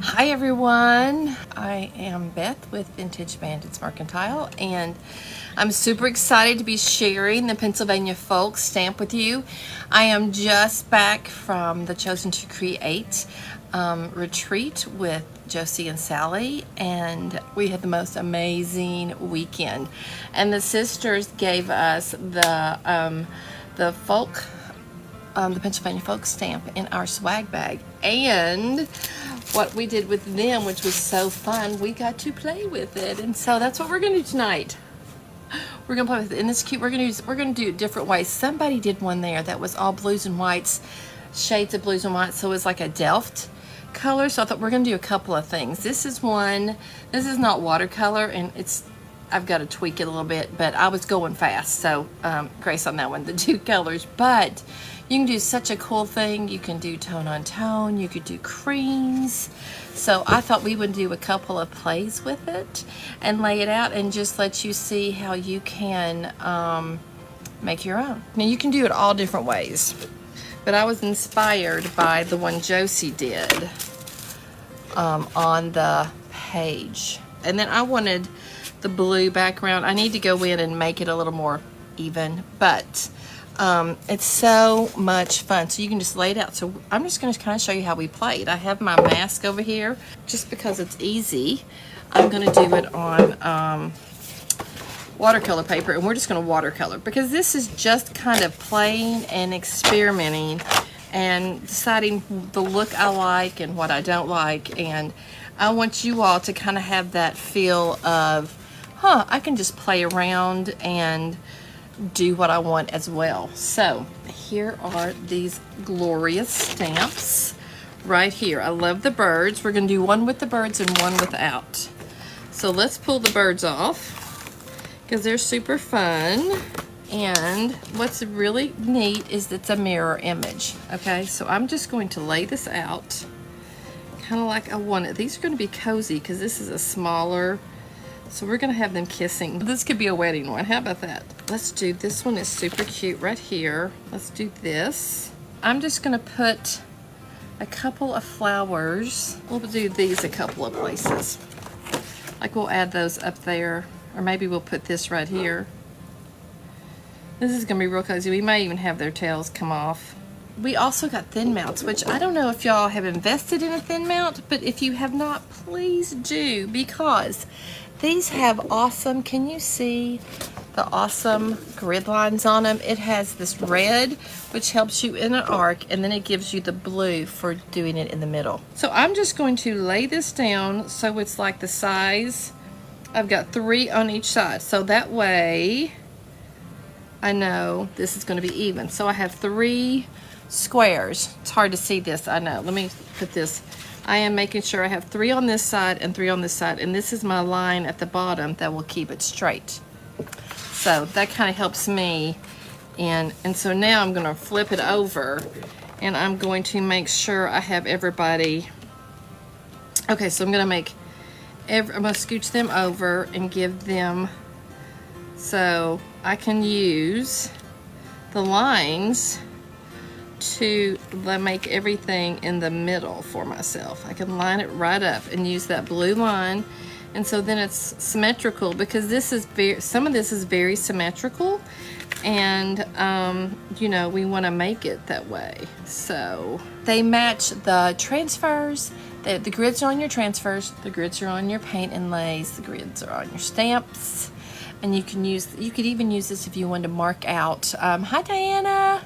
Hi everyone, I am Beth with Vintage Bandits Mercantile, and I'm super excited to be sharing the Pennsylvania Folk stamp with you. I am just back from the Chosen to Create retreat with Josie and Sally, and we had the most amazing weekend. And the sisters gave us the folk, the Pennsylvania Folk stamp in our swag bag, and what we did with them, which was so fun, we got to play with it. And so that's what we're gonna do tonight. We're gonna play with it, and it's cute. We're gonna do it different ways. Somebody did one there that was all blues and whites, shades of blues and whites, so it was like a Delft color. So I thought we're gonna do a couple of things. This is not watercolor, and I've got to tweak it a little bit, but I was going fast, so grace on that one, the two colors. But you can do such a cool thing. You can do tone on tone, you could do creams. So I thought we would do a couple of plays with it and lay it out and just let you see how you can make your own. Now you can do it all different ways, but I was inspired by the one Josie did on the page. And then I wanted the blue background. I need to go in and make it a little more even, but it's so much fun. So you can just lay it out. So I'm just going to kind of show you how we played. I have my mask over here just because it's easy. I'm going to do it on watercolor paper, and we're just going to watercolor because this is just kind of playing and experimenting and deciding the look I like and what I don't like. And I want you all to kind of have that feel of, I can just play around and do what I want as well. So here are these glorious stamps right here. I love the birds. We're going to do one with the birds and one without. So let's pull the birds off because they're super fun. And what's really neat is it's a mirror image. Okay, so I'm just going to lay this out kind of like I want it. These are going to be cozy because this is a smaller. So we're going to have them kissing. This could be a wedding one. How about that? Let's do this one. Is super cute right here. Let's do this. I'm just going to put a couple of flowers. We'll do these a couple of places. Like we'll add those up there. Or maybe we'll put this right here. This is going to be real cozy. We may even have their tails come off. We also got thin mounts, which I don't know if y'all have invested in a thin mount, but if you have not, please do, because these have awesome, can you see the awesome grid lines on them? It has this red, which helps you in an arc, and then it gives you the blue for doing it in the middle. So I'm just going to lay this down so it's like the size. I've got 3 on each side, so that way I know this is going to be even. So I have 3 squares. It's hard to see this, I know. Let me put this. I am making sure I have 3 on this side and 3 on this side, and this is my line at the bottom that will keep it straight. So that kind of helps me. And so now I'm going to flip it over, and I'm going to make sure I have everybody. Okay, so I'm going to I'm going to scooch them over and give them, so I can use the lines to make everything in the middle for myself. I can line it right up and use that blue line, and so then it's symmetrical because this is some of this is very symmetrical, and you know, we want to make it that way. So they match the transfers. The grids are on your transfers, the grids are on your paint inlays, the grids are on your stamps. And you could even use this if you wanted to mark out. Hi Diana,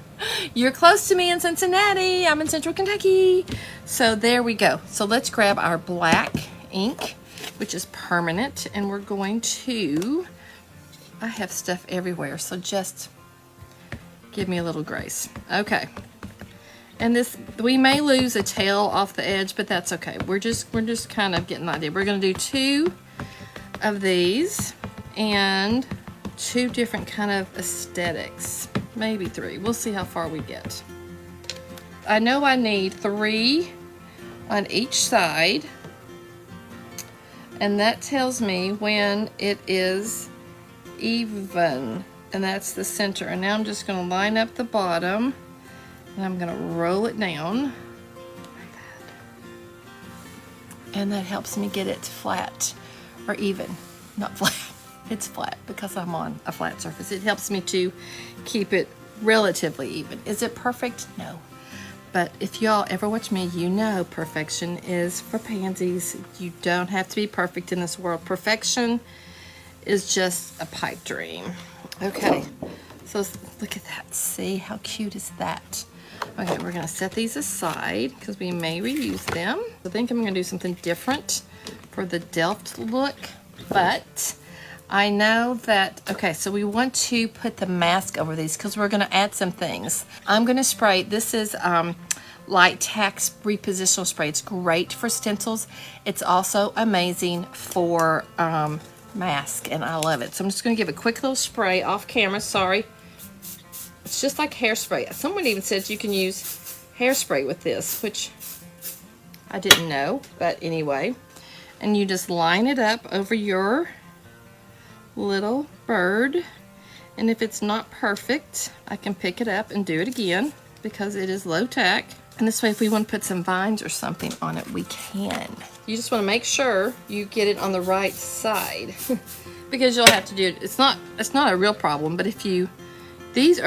you're close to me in Cincinnati. I'm in Central Kentucky. So there we go. So let's grab our black ink, which is permanent, and we're going to, I have stuff everywhere, so just give me a little grace. Okay. And this, we may lose a tail off the edge, but that's okay. We're just kind of getting the idea. We're gonna do 2 of these and 2 different kind of aesthetics, maybe 3. We'll see how far we get. I know I need 3 on each side, and that tells me when it is even, and that's the center. And now I'm just going to line up the bottom, and I'm going to roll it down like and that helps me get it flat or even. Not flat, it's flat because I'm on a flat surface. It helps me to keep it relatively even. Is it perfect? No. But if y'all ever watch me, you know perfection is for pansies. You don't have to be perfect in this world. Perfection is just a pipe dream. Okay, so look at that. See how cute is that? Okay, we're gonna set these aside because we may reuse them. I think I'm gonna do something different for the Delft look, but I know that, okay, so we want to put the mask over these because we're gonna add some things. I'm gonna spray, this is light tack repositional spray. It's great for stencils. It's also amazing for mask, and I love it. So I'm just gonna give a quick little spray off camera, sorry. It's just like hairspray. Someone even said you can use hairspray with this, which I didn't know, but anyway. And you just line it up over your little bird, and if it's not perfect, I can pick it up and do it again because it is low tack. And this way, if we want to put some vines or something on it, we can. You just want to make sure you get it on the right side because you'll have to do it. It's not a real problem, but if you, these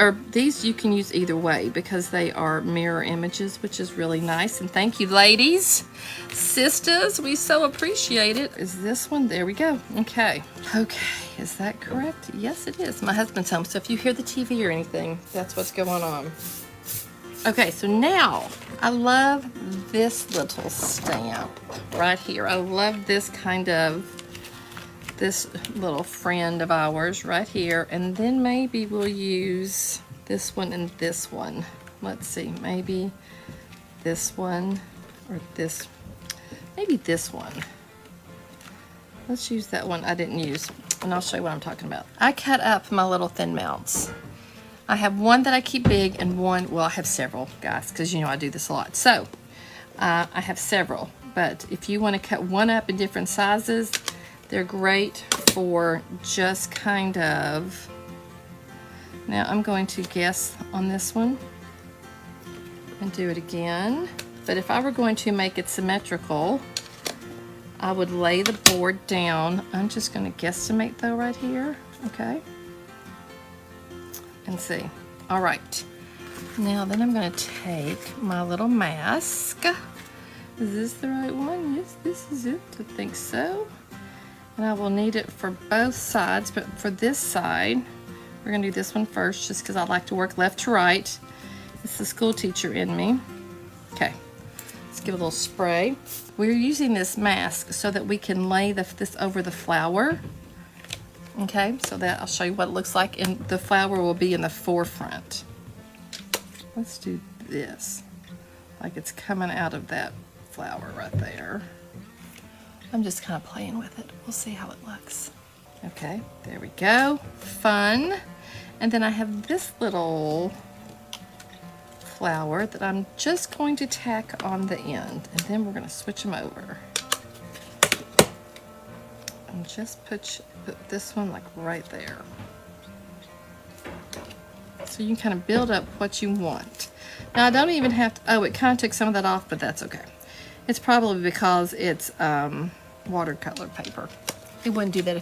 you can use either way because they are mirror images, which is really nice. And thank you, ladies, sisters, we so appreciate it. Is this one? There we go. Okay, is that correct? Yes, it is. My husband's home, so if you hear the TV or anything, that's what's going on. Okay, so now I love this little stamp right here. I love this this little friend of ours right here. And then maybe we'll use this one and this one. Let's see, maybe this one or this, maybe this one. Let's use that one I didn't use, and I'll show you what I'm talking about. I cut up my little thin mounts. I have one that I keep big and one, well, I have several, guys, because you know I do this a lot. So I have several, but if you want to cut one up in different sizes, they're great for just kind of, now I'm going to guess on this one and do it again. But if I were going to make it symmetrical, I would lay the board down. I'm just going to guesstimate though right here, okay? And see. All right. Now then I'm going to take my little mask. Is this the right one? Yes, this is it. I think so. And I will need it for both sides, but for this side, we're going to do this one first just because I like to work left to right. It's the school teacher in me. Okay. Let's give a little spray. We're using this mask so that we can lay this over the flower. Okay, so that I'll show you what it looks like, and the flower will be in the forefront. Let's do this, like it's coming out of that flower right there. I'm just kind of playing with it. We'll see how it looks. Okay, there we go. Fun. And then I have this little flower that I'm just going to tack on the end, and then we're going to switch them over. And just put this one like right there. So you can kind of build up what you want. Now I don't even have to, oh, it kind of took some of that off, but that's okay. It's probably because it's watercolor paper. It wouldn't do that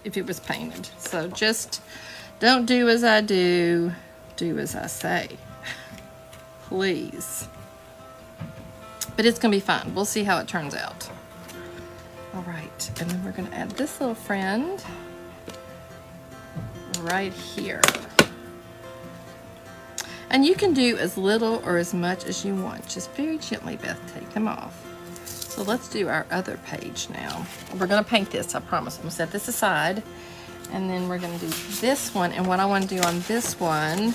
if it was painted. So just don't do as I do, do as I say. Please. But it's gonna be fun. We'll see how it turns out. All right, and then we're gonna add this little friend right here. And you can do as little or as much as you want. Just very gently, Beth, take them off. So let's do our other page now. We're gonna paint this, I promise. I'm gonna set this aside, and then we're gonna do this one. And what I wanna do on this one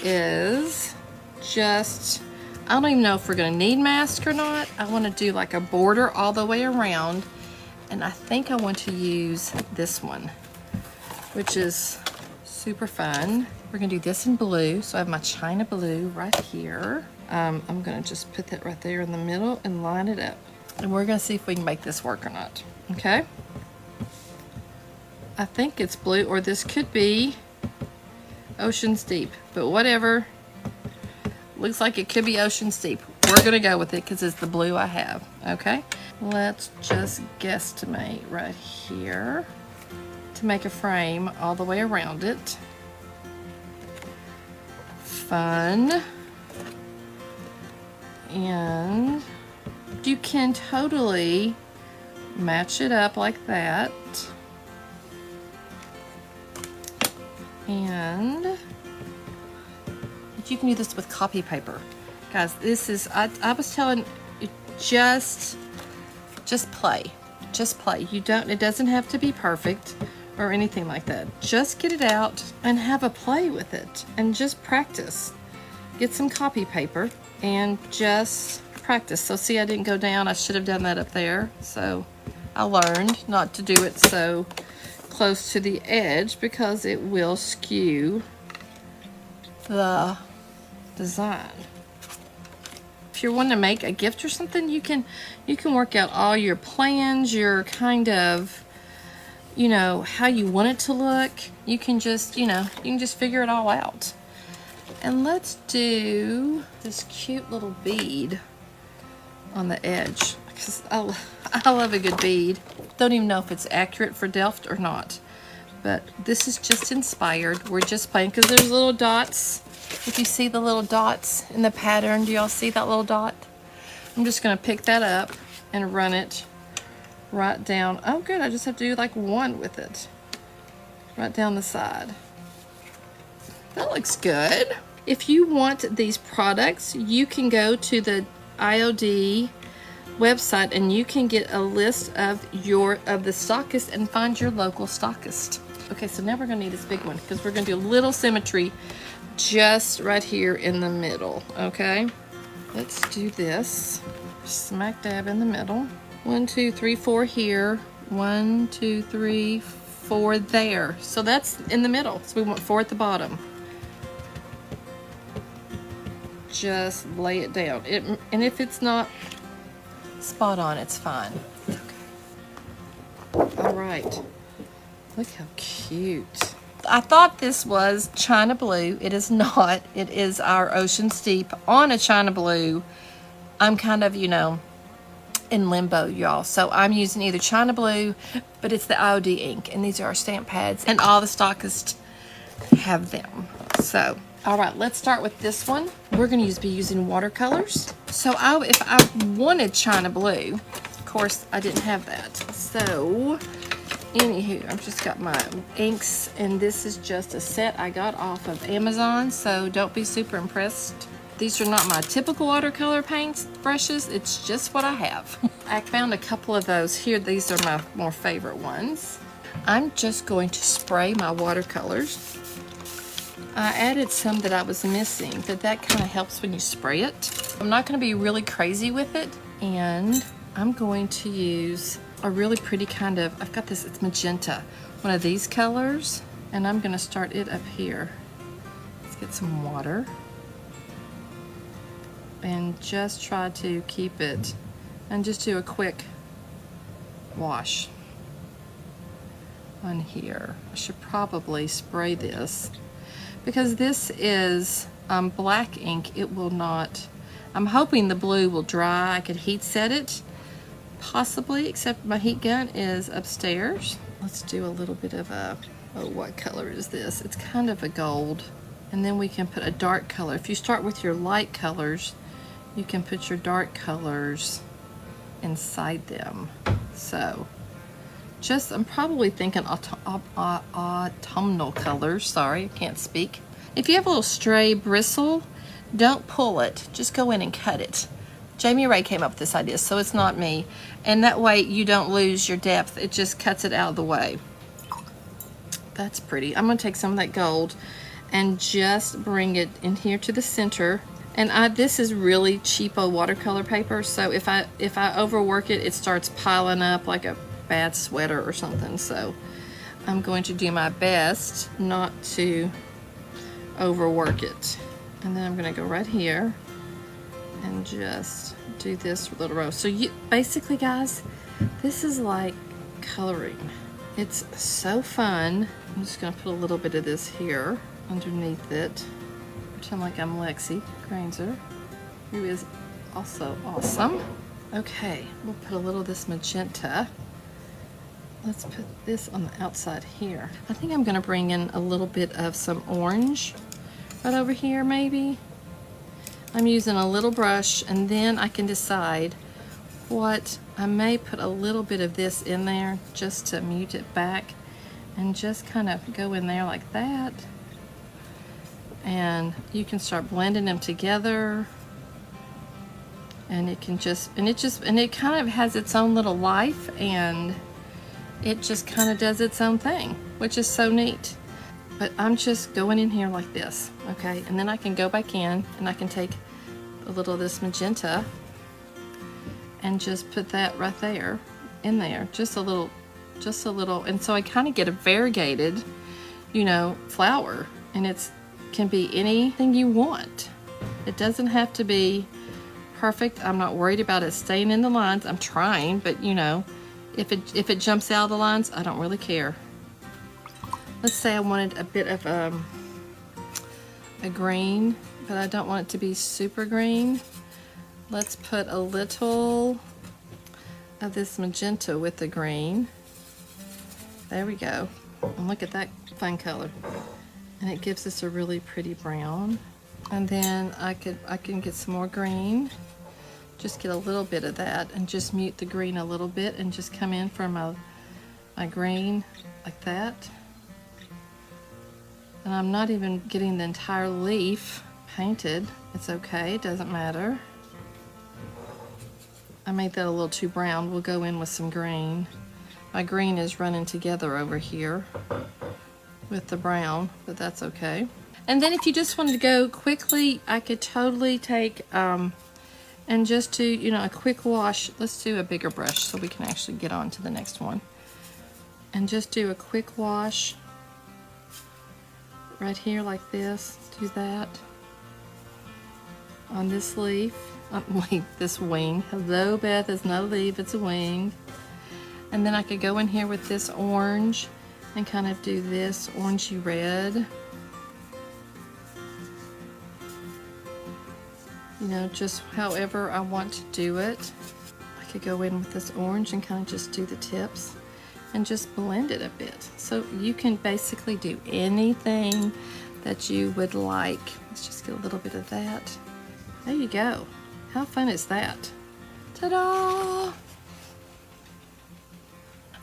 is just, I don't even know if we're gonna need mask or not. I wanna do like a border all the way around, and I think I want to use this one, which is super fun. We're gonna do this in blue, so I have my China blue right here. I'm gonna just put that right there in the middle and line it up. And we're gonna see if we can make this work or not, okay? I think it's blue, or this could be Ocean's Deep, but whatever. Looks like it could be Ocean's Deep. We're gonna go with it because it's the blue I have, okay? let's just guesstimate right here to make a frame all the way around it. Fun. And you can totally match it up like that. And you can do this with copy paper. Guys, this is, I was telling you, just play. Just play. It doesn't have to be perfect or anything like that. Just get it out and have a play with it and just practice. Get some copy paper and just practice. So see, I didn't go down. I should have done that up there. So I learned not to do it so close to the edge because it will skew the design. If you're wanting to make a gift or something, you can work out all your plans, your kind of, you know, how you want it to look. You can just, you can just figure it all out. And let's do this cute little bead on the edge, because I love a good bead. Don't even know if it's accurate for Delft or not, but this is just inspired. We're just playing because there's little dots. If you see the little dots in the pattern, do y'all see that little dot? I'm just gonna pick that up and run it right down. Oh good, I just have to do like one with it. Right down the side. That looks good. If you want these products, you can go to the IOD website and you can get a list of the stockists and find your local stockist. Okay, so now we're gonna need this big one because we're gonna do a little symmetry just right here in the middle. Okay, let's do this smack dab in the middle. 1 2 3 4 here, 1 2 3 4 there. So that's in the middle, so we want 4 at the bottom. Just lay it down. And if it's not spot on, it's fine. Okay. All right. Look how cute. I thought this was China Blue. It is not. It is our Ocean's Deep on a China Blue. I'm kind of, in limbo, y'all. So I'm using either China Blue, but it's the IOD ink. And these are our stamp pads. And all the stockists have them. So, all right, let's start with this one. We're going to be using watercolors. So if I wanted China Blue, of course, I didn't have that. So, anywho, I've just got my inks, and this is just a set I got off of Amazon, so don't be super impressed. These are not my typical watercolor paints brushes. It's just what I have. I found a couple of those here. These are my more favorite ones. I'm just going to spray my watercolors. I added some that I was missing, but that kind of helps when you spray it. I'm not going to be really crazy with it, and I'm going to use a really pretty kind of, I've got this, it's magenta, one of these colors, and I'm going to start it up here. Let's get some water and just try to keep it, and just do a quick wash on here. I should probably spray this because this is black ink. It will not, I'm hoping the blue will dry. I could heat set it possibly, except my heat gun is upstairs. Let's do a little bit of a, oh, what color is this? It's kind of a gold. And then we can put a dark color. If you start with your light colors, you can put your dark colors inside them. So just, I'm probably thinking autumnal colors. Sorry, I can't speak. If you have a little stray bristle, don't pull it. Just go in and cut it. Jamie Ray came up with this idea, so it's not me. And that way you don't lose your depth. It just cuts it out of the way. That's pretty. I'm going to take some of that gold and just bring it in here to the center. And this is really cheapo watercolor paper, so if I overwork it, it starts piling up like a bad sweater or something. So I'm going to do my best not to overwork it. And then I'm going to go right here and just do this little row. So basically, guys, this is like coloring. It's so fun. I'm just going to put a little bit of this here underneath it. Pretend like I'm Lexi Grainzer, who is also awesome. Okay, we'll put a little of this magenta. Let's put this on the outside here. I think I'm gonna bring in a little bit of some orange right over here maybe. I'm using a little brush, and then I can decide what, I may put a little bit of this in there just to mute it back, and just kind of go in there like that. And you can start blending them together. And it can just, and it kind of has its own little life, and it just kind of does its own thing, which is so neat. But I'm just going in here like this, okay? And then I can go back in and I can take a little of this magenta and just put that right there, in there, just a little. And so I kind of get a variegated, you know, flower, and it can be anything you want. It doesn't have to be perfect. I'm not worried about it staying in the lines. I'm trying, but you know, if it jumps out of the lines, I don't really care. Let's say I wanted a bit of a green, but I don't want it to be super green. Let's put a little of this magenta with the green. There we go. And look at that fun color. And it gives us a really pretty brown. And then I can get some more green. Just get a little bit of that and just mute the green a little bit and just come in for my green like that. And I'm not even getting the entire leaf painted. It's okay, it doesn't matter. I made that a little too brown. We'll go in with some green. My green is running together over here with the brown, but that's okay. And then if you just wanted to go quickly, I could totally take and just do, you know, a quick wash. Let's do a bigger brush so we can actually get on to the next one. And just do a quick wash right here like this. Do that on this leaf. This wing. Hello, Beth, it's not a leaf, it's a wing. And then I could go in here with this orange and kind of do this orangey red. You know, just however I want to do it. I could go in with this orange and kind of just do the tips and just blend it a bit. So you can basically do anything that you would like. Let's just get a little bit of that. There you go. How fun is that? Ta-da!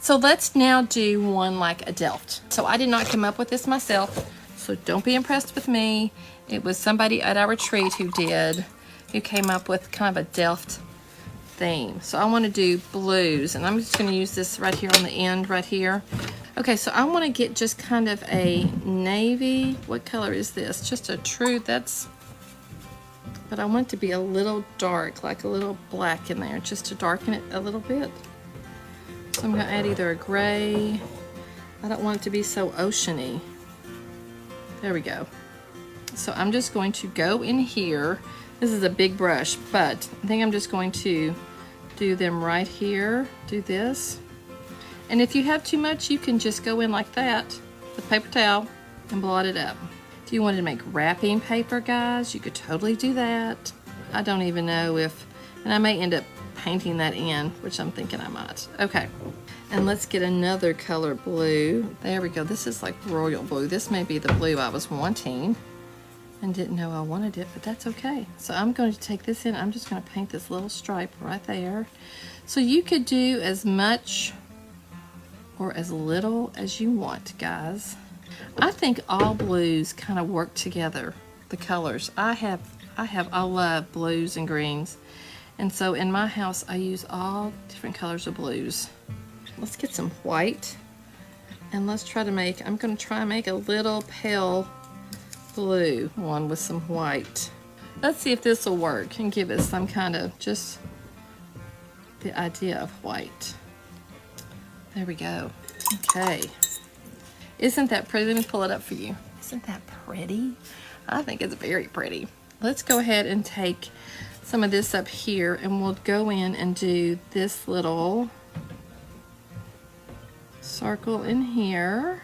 So let's now do one like a Delft. So I did not come up with this myself, so don't be impressed with me. It was somebody at our retreat who came up with kind of a Delft theme. So I want to do blues, and I'm just going to use this right here on the end right here. Okay, so I want to get just kind of a navy. What color is this? Just a true, but I want it to be a little dark, like a little black in there, just to darken it a little bit. So I'm going to add either a gray. I don't want it to be so oceany. There we go. So I'm just going to go in here. This is a big brush, but I think I'm just going to do them right here. Do this. And if you have too much, you can just go in like that with paper towel and blot it up. If you wanted to make wrapping paper, guys, you could totally do that. I don't even know if, and I may end up painting that in, which I'm thinking I might. Okay, and let's get another color blue. There we go. This is like royal blue. This may be the blue I was wanting and didn't know I wanted it, but that's okay. So I'm going to take this in. I'm just going to paint this little stripe right there. So you could do as much or as little as you want, guys. I think all blues kind of work together, the colors. I love blues and greens. And so in my house, I use all different colors of blues. Let's get some white. And let's try to make, I'm going to try and make a little pale blue one with some white. Let's see if this will work and give us some kind of just the idea of white. There we go. Okay. Isn't that pretty? Let me pull it up for you. Isn't that pretty? I think it's very pretty. Let's go ahead and take some of this up here, and we'll go in and do this little circle in here,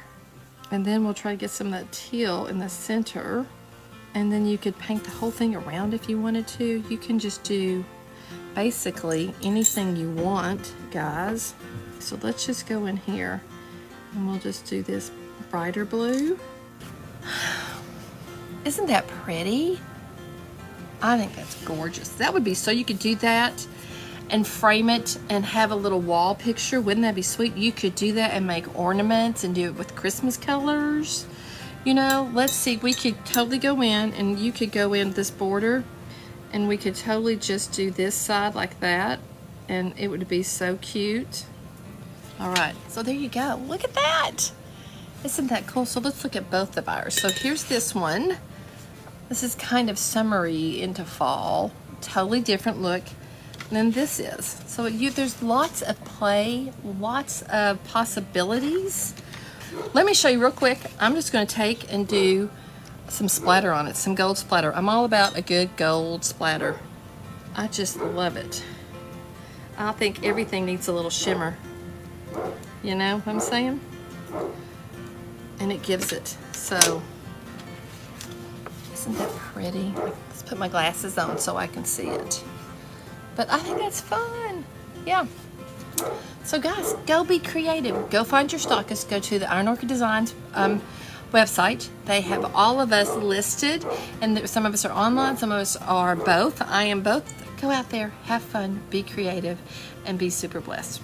and then we'll try to get some of that teal in the center, and then you could paint the whole thing around if you wanted to. You can just do basically anything you want, guys. So let's just go in here and we'll just do this brighter blue. Isn't that pretty? I think that's gorgeous. That would be, so you could do that and frame it and have a little wall picture. Wouldn't that be sweet? You could do that and make ornaments and do it with Christmas colors. You know, let's see, we could totally go in, and you could go in this border, and we could totally just do this side like that, and it would be so cute. All right, so there you go. Look at that. Isn't that cool? So let's look at both of ours. So here's this one. This is kind of summery into fall. Totally different look than this is. So there's lots of play, lots of possibilities. Let me show you real quick. I'm just going to take and do some splatter on it, some gold splatter. I'm all about a good gold splatter. I just love it. I think everything needs a little shimmer. You know what I'm saying? And it gives it. So, isn't that pretty? Let's put my glasses on so I can see it. But I think that's fun. Yeah. So guys, go be creative. Go find your stockist. Go to the Iron Orchid Designs website. They have all of us listed, and some of us are online, some of us are both. I am both. Go out there, have fun, be creative, and be super blessed.